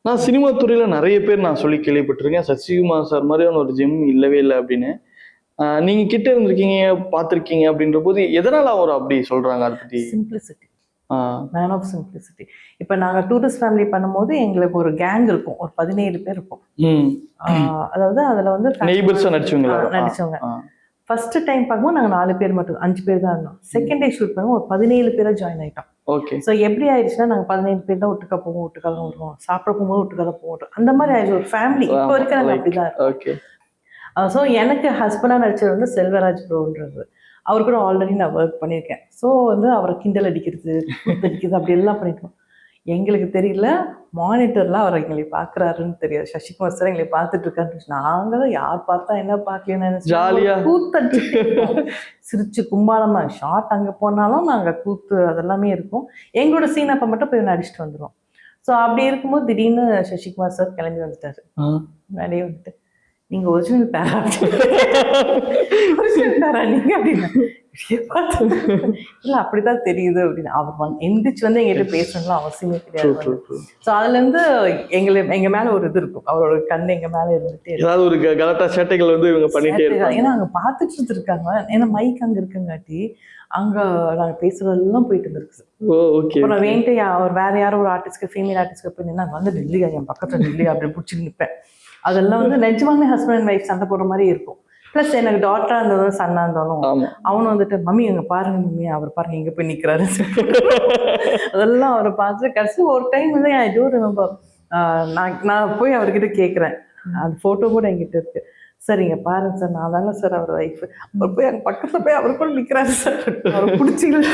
நான் சினிமா துறையில நிறைய பேர் நான் சொல்லி கேள்விப்பட்டிருக்கேன், சசிகுமார் சார் மாதிரியான ஒரு ஜெம் இல்லவே இல்லை அப்படின்னு. நீங்க கிட்ட இருந்திருக்கீங்க, பார்த்திருக்கீங்க அப்படின்ற போது எதனால அவர் அப்படி சொல்றாங்க? அதை பத்தி. Simplicity, man of simplicity. இப்போ நாங்கள் டூரிஸ்ட் ஃபேமிலி பண்ணும்போது எங்களுக்கு ஒரு கேங் இருக்கும், ஒரு 17 பேர் இருக்கும். அதாவது அதில் வந்து நெய்பர்ஸா நடிச்சவங்க. ஃபர்ஸ்ட் டைம் பார்க்கும்போது நாங்கள் 4 பேர் மட்டும் 5 பேர் தான் இருந்தோம். செகண்ட் டே ஷூட் பண்ணுவோம் ஒரு 17 பேரை ஜாயின் ஆகிட்டோம். ஓகே. ஸோ எப்படி ஆயிடுச்சுன்னா நாங்கள் 17 பேர் தான் ஒட்டுக்கா போவோம், ஒட்டுக்கா தான் வருவோம், சாப்பிட போகும்போது ஒட்டுக்கா தான் போவோம், அந்த மாதிரி ஆயிடுச்சு ஒரு ஃபேமிலி. இப்போ வரைக்கும் நாங்கள் அப்படி தான் இருக்கோம். ஸோ எனக்கு ஹஸ்பண்டாக நடிச்சது வந்து செல்வராஜ் ப்ரோன்றது. அவர் கூட ஆல்ரெடி நான் ஒர்க் பண்ணியிருக்கேன். ஸோ வந்து அவரை கிண்டல் அடிக்கிறது, அடிக்கிறது அப்படி எல்லாம் பண்ணியிருக்கோம். எங்களுக்கு தெரியல, மானிட்டர்லாம் அவர் எங்களை பார்க்குறாருன்னு தெரியாது. சசிகுமார் சார் எங்களை பார்த்துட்டு இருக்காரு. நாங்கள் தான் யார் பார்த்தா என்ன பார்க்கலன்னு ஜாலியாக கூத்தடிச்சு சிரிச்சு கும்பாலமா ஷார்ட். அங்கே போனாலும் நாங்கள் கூத்து அதெல்லாமே இருக்கும். எங்களோட சீன் அப்போ மட்டும் போய் நடிச்சுட்டு வந்துடுவோம். ஸோ அப்படி இருக்கும்போது திடீர்னு சசிகுமார் சார் கிளம்பி வந்துட்டாரு. நிறைய வந்துட்டு நீங்கள் ஒரிஜினல் பேரா ஒரிஜினல் பேரா நீங்கள் அப்படின்னா இல்லை அப்படிதான் தெரியுது அப்படின்னு. அவர் எந்திரிச்சு வந்து எங்கிட்ட பேசணும்லாம் அவசியமே கிடையாது. ஸோ அதுலேருந்து எங்கள் மேலே ஒரு இது இருக்கும், அவரோட கண் எங்கள் மேலே இருந்துட்டு ஏதாவது ஒரு கலாட்டா சேட்டைகள் வந்து இவங்க பண்ணிட்டே இருக்காங்க. ஏன்னா அங்கே பார்த்துட்டு இருந்துருக்காங்க, ஏன்னா மைக் அங்கே இருக்குங்காட்டி அங்கே நாங்கள் பேசுறதெல்லாம் போயிட்டு இருந்துருக்கு. இப்போ நான் வேண்டே அவர் வேற யாரோ ஒரு ஆர்டிஸ்ட்க்கு, ஃபீமேல் ஆர்டிஸ்ட்க்கு போய் நின்னா வந்து டெல்லியா என் பக்கத்தில் டெல்லியா அப்படி பிடிச்சி நிற்பேன். அதெல்லாம் வந்து நிஜமாவே ஹஸ்பண்ட் அண்ட் ஒய்ஃப் சண்டை போடுற மாதிரி இருக்கும். ப்ளஸ் எனக்கு டாட்டராக இருந்தாலும் சன்னாக இருந்தாலும் அவனும் வந்துட்டு மம்மி எங்க பாருங்க மம்மி அவர் பாருங்க இங்கே போய் நிற்கிறாரு அதெல்லாம் அவரை பார்த்து கடைசி ஒரு டைம் வந்து ஐ டோன்ட் ரிமெம்பர், நான் போய் அவர்கிட்ட கேட்குறேன், அந்த ஃபோட்டோ கூட என்கிட்ட இருக்கு. சார் இங்கே பாருங்க சார், நான் தாங்க சார் அவர் ஒய்ஃப். அவர் போய் அங்கே பக்கத்தில் போய் அவர் கூட நிற்கிறாரு சார், அவர் பிடிச்சிக்கல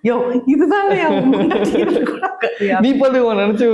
யோ இதுதானே நினைச்சு